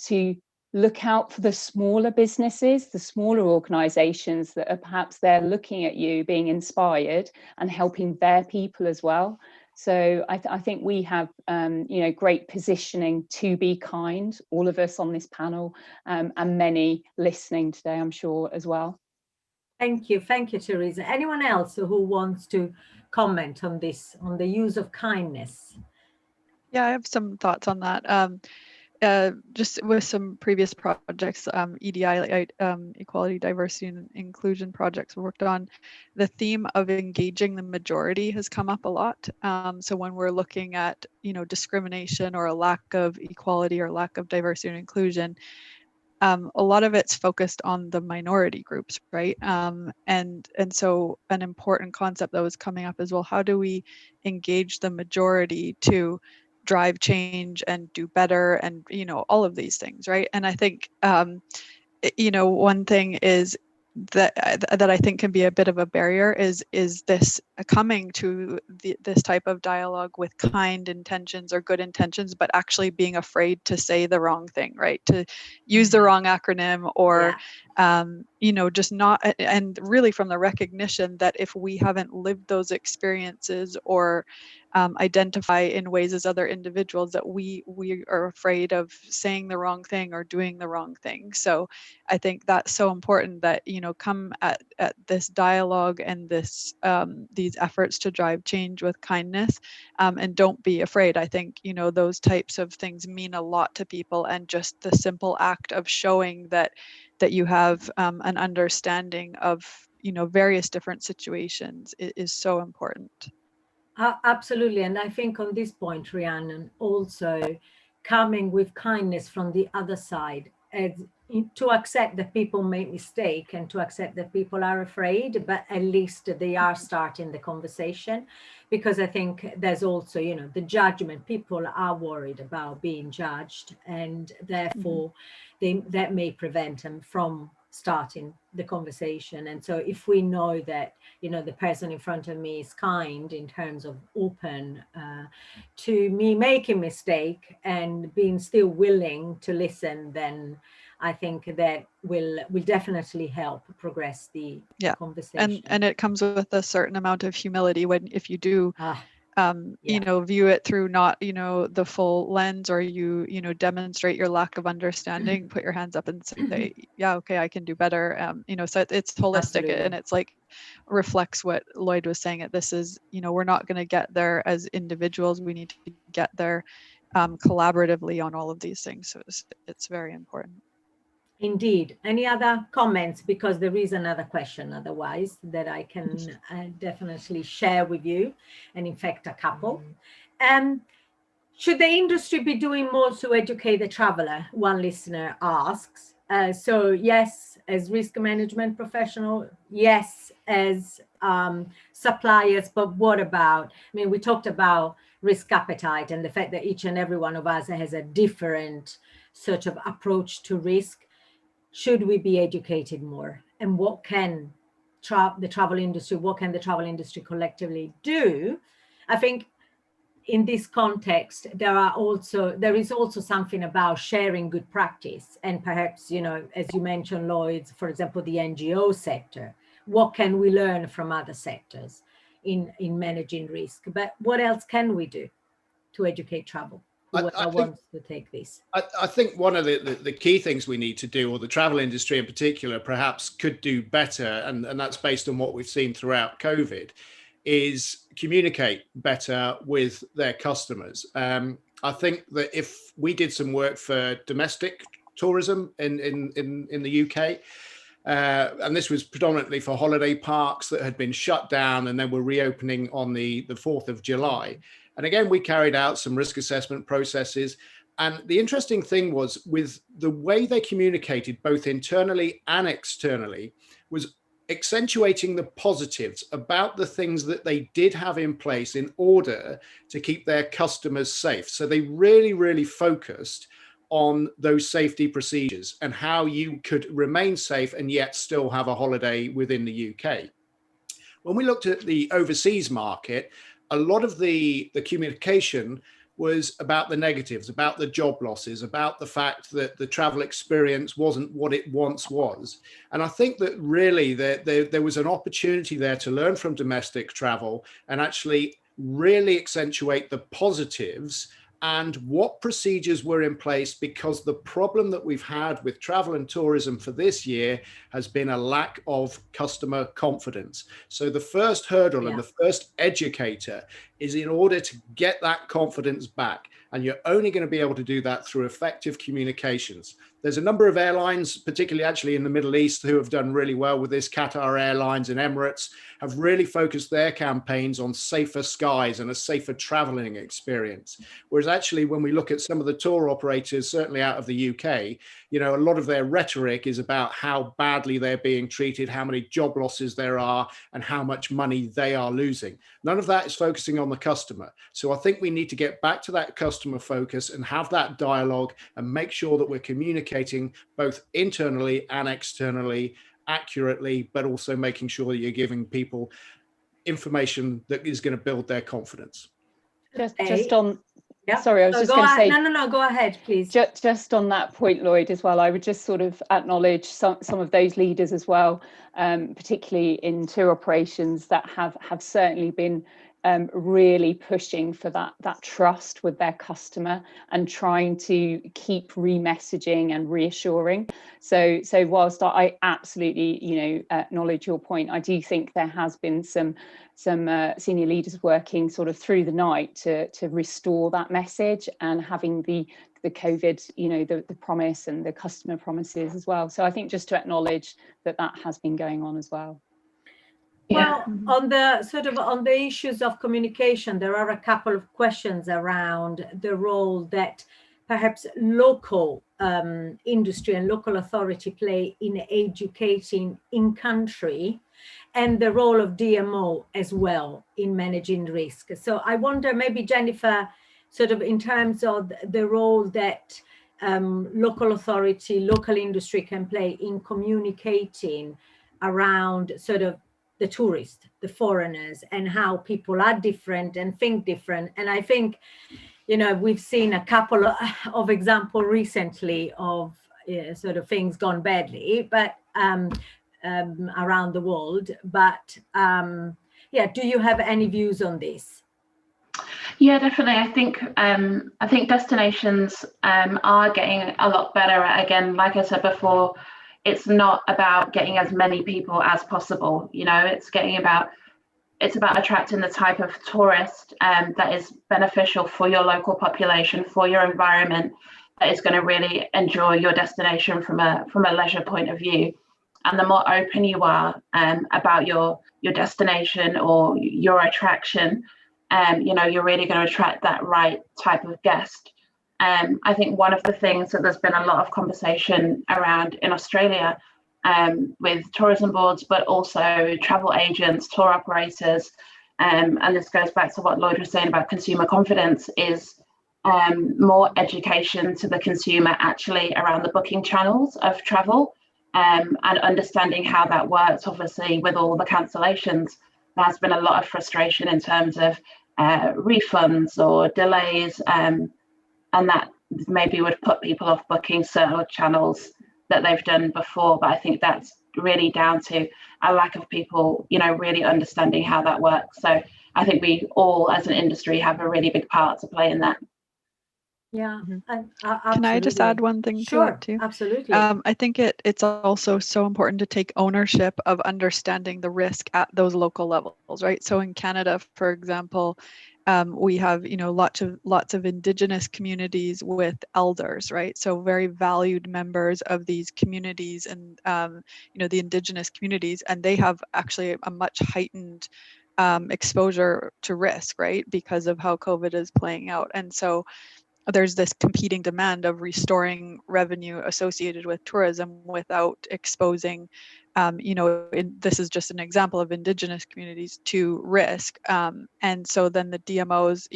D: to look out for the smaller businesses, the smaller organizations that are perhaps there looking at you, being inspired and helping their people as well. So I think we have, you know, great positioning to be kind, all of us on this panel, and many listening today, I'm sure, as well.
A: Thank you, Teresa. Anyone else who wants to comment on this, on the use of kindness?
C: Yeah, I have some thoughts on that. Just with some previous projects, EDI, Equality, Diversity, and Inclusion projects we worked on, the theme of engaging the majority has come up a lot. So when we're looking at, you know, discrimination or a lack of equality or lack of diversity and inclusion, a lot of it's focused on the minority groups, right? And so an important concept that was coming up as well, how do we engage the majority to drive change and do better, and, you know, all of these things, right? And I think, you know, one thing is that I think can be a bit of a barrier is this coming to this type of dialogue with kind intentions or good intentions, but actually being afraid to say the wrong thing, right? To use the wrong acronym, or you know, just not, and really from the recognition that if we haven't lived those experiences or identify in ways as other individuals that we are afraid of saying the wrong thing or doing the wrong thing. So I think that's so important that, you know, come at this dialogue and this these efforts to drive change with kindness, and don't be afraid. I think, you know, those types of things mean a lot to people, and just the simple act of showing that you have an understanding of, you know, various different situations is so important.
A: Absolutely. And I think on this point, Rhiannon, also coming with kindness from the other side, to accept that people make mistakes and to accept that people are afraid, but at least they are starting the conversation. Because I think there's also, you know, the judgment. People are worried about being judged, and therefore that may prevent them from starting the conversation. And so if we know that, you know, the person in front of me is kind in terms of open to me making mistake and being still willing to listen, then I think that will definitely help progress the conversation.
C: And it comes with a certain amount of humility if you do you know, view it through not, you know, the full lens, or you know, demonstrate your lack of understanding, put your hands up and say, yeah, okay, I can do better. You know, so it's holistic. Absolutely. And it's like reflects what Lloyd was saying. This is, you know, we're not going to get there as individuals. We need to get there collaboratively on all of these things. So it's very important.
A: Indeed. Any other comments? Because there is another question otherwise that I can definitely share with you, and in fact a couple. Should the industry be doing more to educate the traveler? One listener asks. So yes, as risk management professional, yes, as suppliers, but what about, I mean, we talked about risk appetite and the fact that each and every one of us has a different sort of approach to risk. Should we be educated more? And what can the travel industry collectively do? I think in this context, there is also something about sharing good practice, and perhaps, you know, as you mentioned, Lloyd, for example, the NGO sector. What can we learn from other sectors in managing risk? But what else can we do to educate travel? I want to take this.
E: I think one of the key things we need to do, or the travel industry in particular, perhaps could do better, and that's based on what we've seen throughout COVID, is communicate better with their customers. I think that if we did some work for domestic tourism in the UK, and this was predominantly for holiday parks that had been shut down and then were reopening on the 4th of July. And again, we carried out some risk assessment processes. And the interesting thing was, with the way they communicated, both internally and externally, was accentuating the positives about the things that they did have in place in order to keep their customers safe. So they really, really focused on those safety procedures and how you could remain safe and yet still have a holiday within the UK. When we looked at the overseas market, a lot of the communication was about the negatives, about the job losses, about the fact that the travel experience wasn't what it once was. And I think that really there was an opportunity there to learn from domestic travel and actually really accentuate the positives and what procedures were in place, because the problem that we've had with travel and tourism for this year has been a lack of customer confidence. So the first hurdle and the first educator is in order to get that confidence back. And you're only going to be able to do that through effective communications. There's a number of airlines, particularly actually in the Middle East, who have done really well with this. Qatar Airlines and Emirates have really focused their campaigns on safer skies and a safer traveling experience. Whereas actually, when we look at some of the tour operators, certainly out of the UK, you know, a lot of their rhetoric is about how badly they're being treated, how many job losses there are, and how much money they are losing. None of that is focusing on the customer. So I think we need to get back to that customer focus and have that dialogue and make sure that we're communicating both internally and externally accurately, but also making sure that you're giving people information that is going to build their confidence.
D: Just on, sorry, I was just going to say.
A: No, go ahead, please.
D: Just on that point, Lloyd, as well, I would just sort of acknowledge some of those leaders as well, particularly in tour operations that have certainly been really pushing for that trust with their customer and trying to keep re-messaging and reassuring. So whilst I absolutely acknowledge your point, I do think there has been some senior leaders working sort of through the night to restore that message, and having the COVID, the promise and the customer promises as well. So I think just to acknowledge that has been going on as well.
A: Well, on the issues of communication, there are a couple of questions around the role that perhaps local industry and local authority play in educating in country, and the role of DMO as well in managing risk. So I wonder, maybe Jennifer, sort of in terms of the role that local authority, local industry can play in communicating around sort of the tourists, the foreigners, and how people are different and think different. And I think, we've seen a couple of examples recently of sort of things gone badly, but around the world. But do you have any views on this?
B: Yeah, definitely. I think destinations are getting a lot better. Again, like I said before, it's not about getting as many people as possible. It's about attracting the type of tourist that is beneficial for your local population, for your environment, that is going to really enjoy your destination from a leisure point of view. And the more open you are about your destination or your attraction, you're really going to attract that right type of guest. I think one of the things that there's been a lot of conversation around in Australia with tourism boards, but also travel agents, tour operators, and this goes back to what Lloyd was saying about consumer confidence, is more education to the consumer actually around the booking channels of travel, and understanding how that works. Obviously, with all the cancellations, there's been a lot of frustration in terms of refunds or delays, and that maybe would put people off booking certain channels that they've done before. But I think that's really down to a lack of people, really understanding how that works. So I think we all as an industry have a really big part to play in that.
A: Yeah.
C: Can I just add one thing to that too?
A: Absolutely.
C: I think it's also so important to take ownership of understanding the risk at those local levels, right? So in Canada, for example, we have lots of Indigenous communities with elders, right? So very valued members of these communities, and the Indigenous communities, and they have actually a much heightened exposure to risk, right, because of how COVID is playing out. And so there's this competing demand of restoring revenue associated with tourism without exposing, this is just an example of Indigenous communities to risk. And so then the DMOs,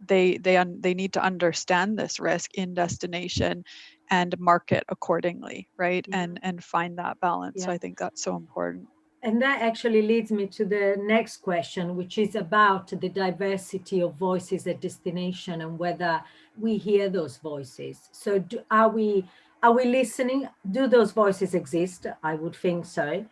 C: they need to understand this risk in destination and market accordingly, right?
A: Yeah.
C: And find that balance.
A: Yeah.
C: So I think that's so important.
A: And that actually leads me to the next question, which is about the diversity of voices at destination and whether we hear those voices. So are we listening? Do those voices exist? I would think so.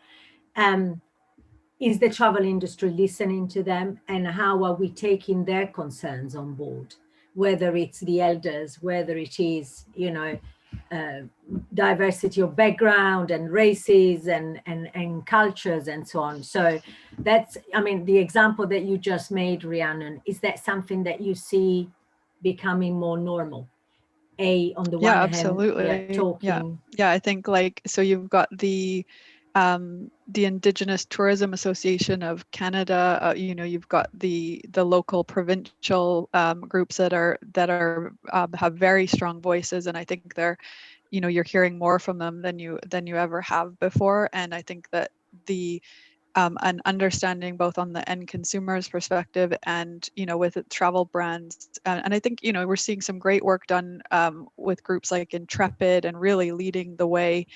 A: Is the travel industry listening to them, and how are we taking their concerns on board? Whether it's the elders, whether it is, diversity of background and races and cultures and so on. So that's, the example that you just made, Rhiannon, is that something that you see becoming more normal? On the one hand,
C: absolutely.
A: Talking.
C: Yeah, I think so you've got the Indigenous Tourism Association of Canada, you've got the local provincial groups that have very strong voices, and I think they're, you're hearing more from them than you ever have before. And I think that an understanding both on the end consumer's perspective and, with travel brands. And I think, we're seeing some great work done with groups like Intrepid, and really leading the way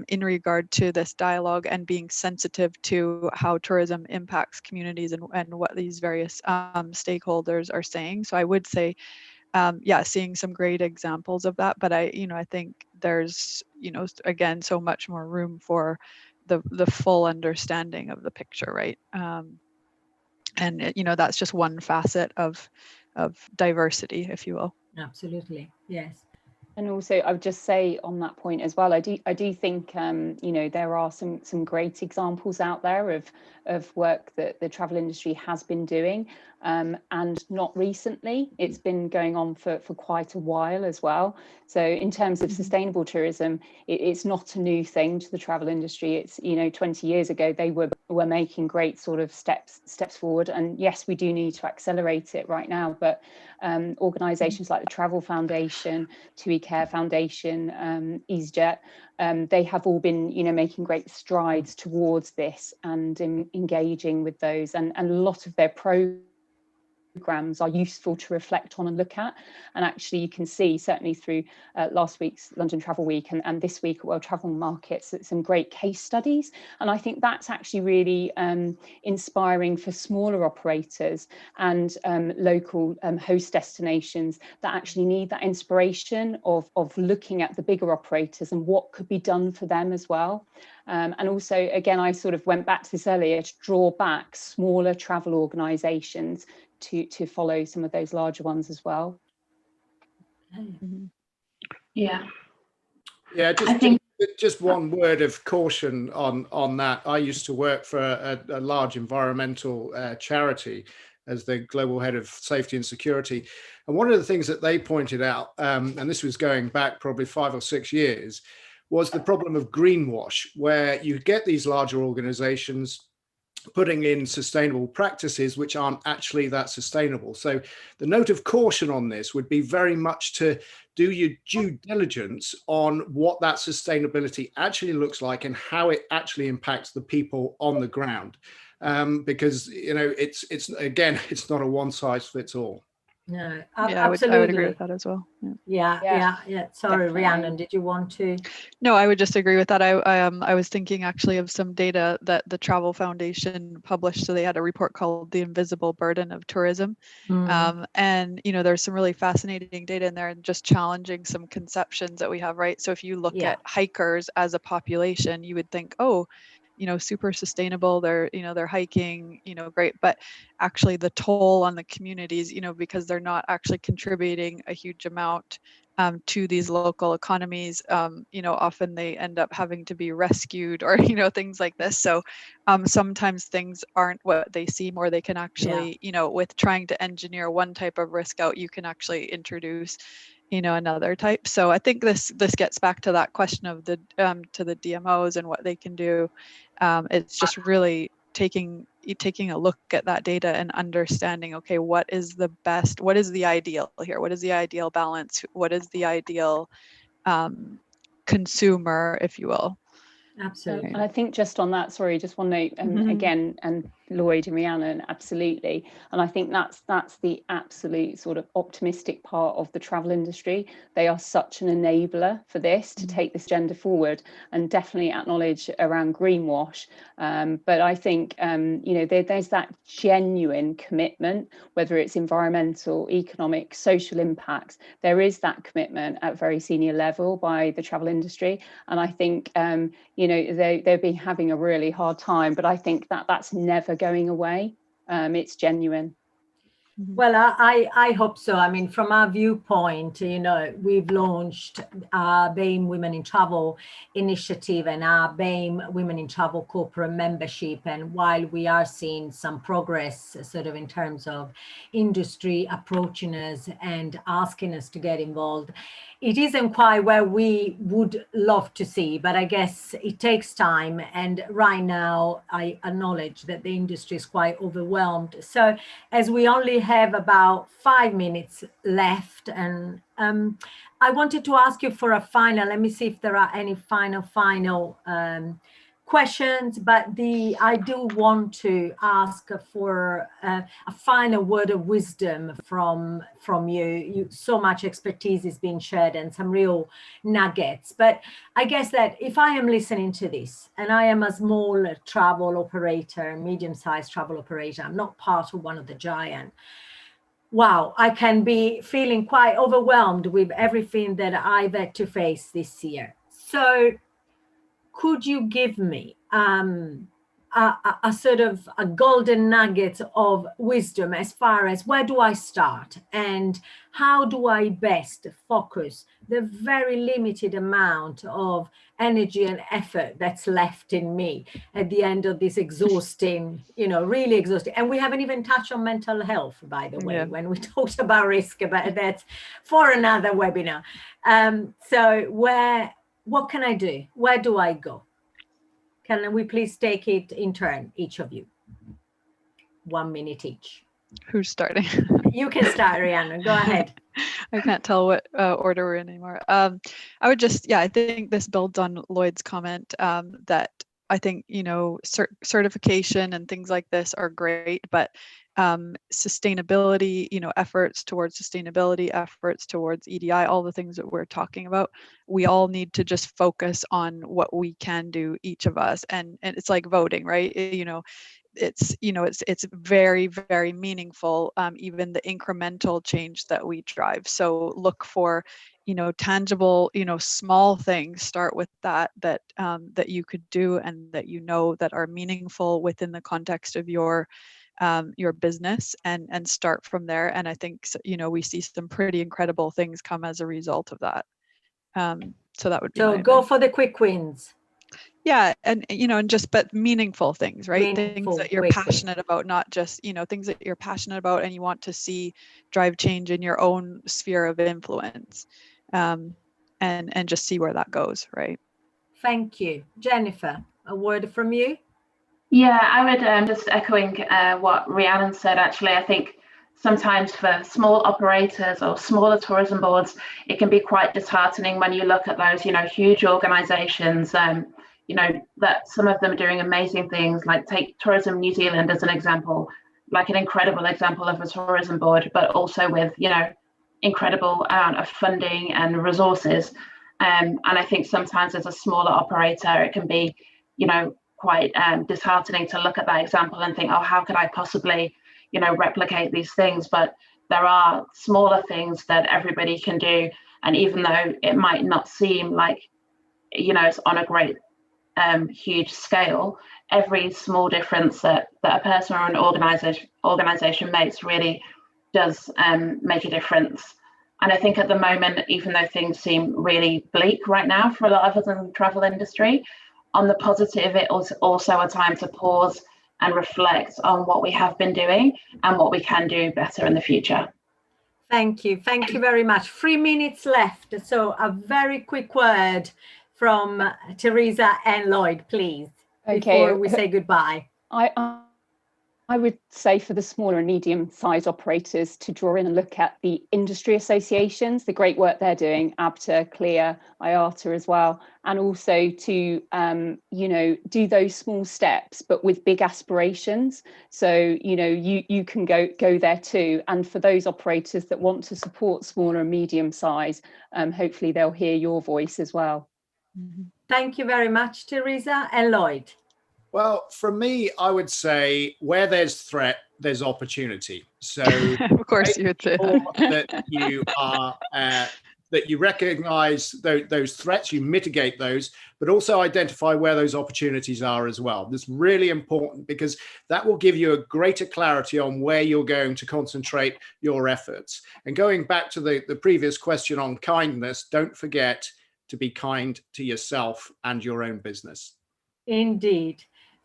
C: in regard to this dialogue and being sensitive to how tourism impacts communities and what these various stakeholders are saying. So I would say, seeing some great examples of that, but I think there's, again, so much more room for the full understanding of the picture, right? And that's just one facet of diversity, if you will.
A: Absolutely, yes.
D: And also, I would just say on that point as well, I do think there are some great examples out there of work that the travel industry has been doing, and not recently. It's been going on for quite a while as well. So in terms of sustainable tourism, it's not a new thing to the travel industry. It's 20 years ago they were making great sort of steps forward, and yes, we do need to accelerate it right now. But organisations like the Travel Foundation, TUI Care Foundation, EasyJet, they have all been making great strides towards this and engaging with those, and a lot of their programs are useful to reflect on and look at. And actually you can see, certainly through last week's London Travel Week and this week at World Travel Markets, some great case studies. And I think that's actually really inspiring for smaller operators and local host destinations that actually need that inspiration of looking at the bigger operators and what could be done for them as well. And also, again, I sort of went back to this earlier, to draw back smaller travel organisations to follow some of those larger ones as well.
B: Yeah.
E: Yeah, just one word of caution on that. I used to work for a large environmental charity as the global head of safety and security. And one of the things that they pointed out, and this was going back probably 5 or 6 years, was the problem of greenwash, where you get these larger organizations putting in sustainable practices which aren't actually that sustainable. So the note of caution on this would be very much to do your due diligence on what that sustainability actually looks like and how it actually impacts the people on the ground. Because it's not a one size fits all.
A: No,
C: Yeah,
A: absolutely.
C: I would agree with that as well.
A: Yeah. Sorry,
D: Definitely.
A: Rhiannon, did you want to?
C: No, I would just agree with that. I was thinking actually of some data that the Travel Foundation published. So they had a report called "The Invisible Burden of Tourism," and there's some really fascinating data in there and just challenging some conceptions that we have, right? So if you look at hikers as a population, you would think, oh, super sustainable, they're hiking, great, but actually the toll on the communities, because they're not actually contributing a huge amount to these local economies, often they end up having to be rescued or things like this. So sometimes things aren't what they seem, or they can actually with trying to engineer one type of risk out, you can actually introduce another type. So I think this gets back to that question of the to the DMOs and what they can do. It's just really taking a look at that data and understanding, okay, what is the ideal here? What is the ideal balance? What is the ideal consumer, if you will?
A: Absolutely.
D: And I think just on that, sorry, just one note, again, and Lloyd and Rhiannon, absolutely. And I think that's the absolute sort of optimistic part of the travel industry. They are such an enabler for this, to take this agenda forward, and definitely acknowledge around greenwash. But I think, there's that genuine commitment, whether it's environmental, economic, social impacts. There is that commitment at very senior level by the travel industry. And I think, they've been having a really hard time, but I think that's never going away. It's genuine.
A: Well, I hope so. I mean, from our viewpoint, we've launched our BAME Women in Travel initiative and our BAME Women in Travel corporate membership. And while we are seeing some progress sort of in terms of industry approaching us and asking us to get involved, it isn't quite where we would love to see, but I guess it takes time. And right now, I acknowledge that the industry is quite overwhelmed. So as we only have about 5 minutes left, and I wanted to ask you for a final, let me see if there are any final questions, but I do want to ask for a final word of wisdom from you. So much expertise is being shared and some real nuggets. But I guess that if I am listening to this and I am a small travel operator, medium-sized travel operator, I'm not part of one of the giant. Wow, I can be feeling quite overwhelmed with everything that I've had to face this year. So could you give me a sort of a golden nugget of wisdom as far as where do I start and how do I best focus the very limited amount of energy and effort that's left in me at the end of this exhausting, really exhausting. And we haven't even touched on mental health, by the way, when we talked about risk, but that's for another webinar. So what can I do? Where do I go? Can we please take it in turn, each of you? 1 minute each.
C: Who's starting?
A: You can start, Rihanna. Go ahead.
C: I can't tell what order we're in anymore. I would just, I think this builds on Lloyd's comment that I think, certification and things like this are great, but sustainability, efforts towards sustainability, efforts towards EDI, all the things that we're talking about, we all need to just focus on what we can do, each of us. And it's like voting, right? It's very, very meaningful, even the incremental change that we drive. So look for, tangible, small things, start with that you could do and that that are meaningful within the context of your business, and start from there. And I think, we see some pretty incredible things come as a result of that. So that would be.
A: So go for the quick wins.
C: Yeah, and but meaningful things, right?
A: Meaningful,
C: things that you're passionate about, not just things that you're passionate about and you want to see drive change in your own sphere of influence, and just see where that goes, right?
A: Thank you. Jennifer, a word from you?
B: Yeah, I would just echoing what Rhiannon said. Actually, I think sometimes for small operators or smaller tourism boards, it can be quite disheartening when you look at those, huge organizations, that some of them are doing amazing things, like take Tourism New Zealand as an example, like an incredible example of a tourism board, but also with, incredible amount of funding and resources. And I think sometimes as a smaller operator, it can be, quite disheartening to look at that example and think, oh, how could I possibly, replicate these things? But there are smaller things that everybody can do. And even though it might not seem like, it's on a great, huge scale, every small difference that a person or an organization makes really does make a difference. And I think at the moment, even though things seem really bleak right now for a lot of us in the travel industry, on the positive, it was also a time to pause and reflect on what we have been doing and what we can do better in the future.
A: Thank you. Thank you very much. 3 minutes left. So a very quick word from Teresa and Lloyd, please, before we say goodbye.
D: I would say for the smaller and medium-sized operators to draw in and look at the industry associations, the great work they're doing, ABTA, CLIA, IATA as well, and also to, do those small steps, but with big aspirations. So, you can go there too. And for those operators that want to support smaller and medium-sized, hopefully they'll hear your voice as well.
A: Thank you very much, Teresa and Lloyd.
E: Well, for me, I would say where there's threat, there's opportunity. So
C: of course you would say
E: that you are that you recognize those threats, you mitigate those, but also identify where those opportunities are as well. That's really important because that will give you a greater clarity on where you're going to concentrate your efforts. And going back to the previous question on kindness, don't forget to be kind to yourself and your own business.
A: Indeed.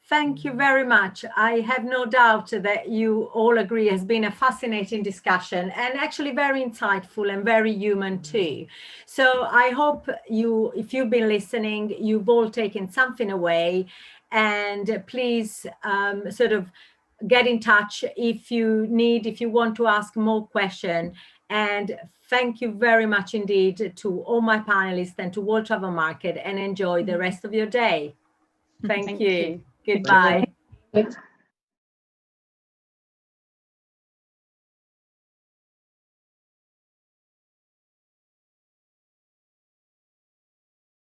A: Thank you very much. I have no doubt that you all agree has been a fascinating discussion and actually very insightful and very human too. So I hope if you've been listening, you've all taken something away, and please sort of get in touch if you want to ask more questions. And thank you very much indeed to all my panelists and to World Travel Market, and enjoy the rest of your day. Thank you. Goodbye.
B: Thanks.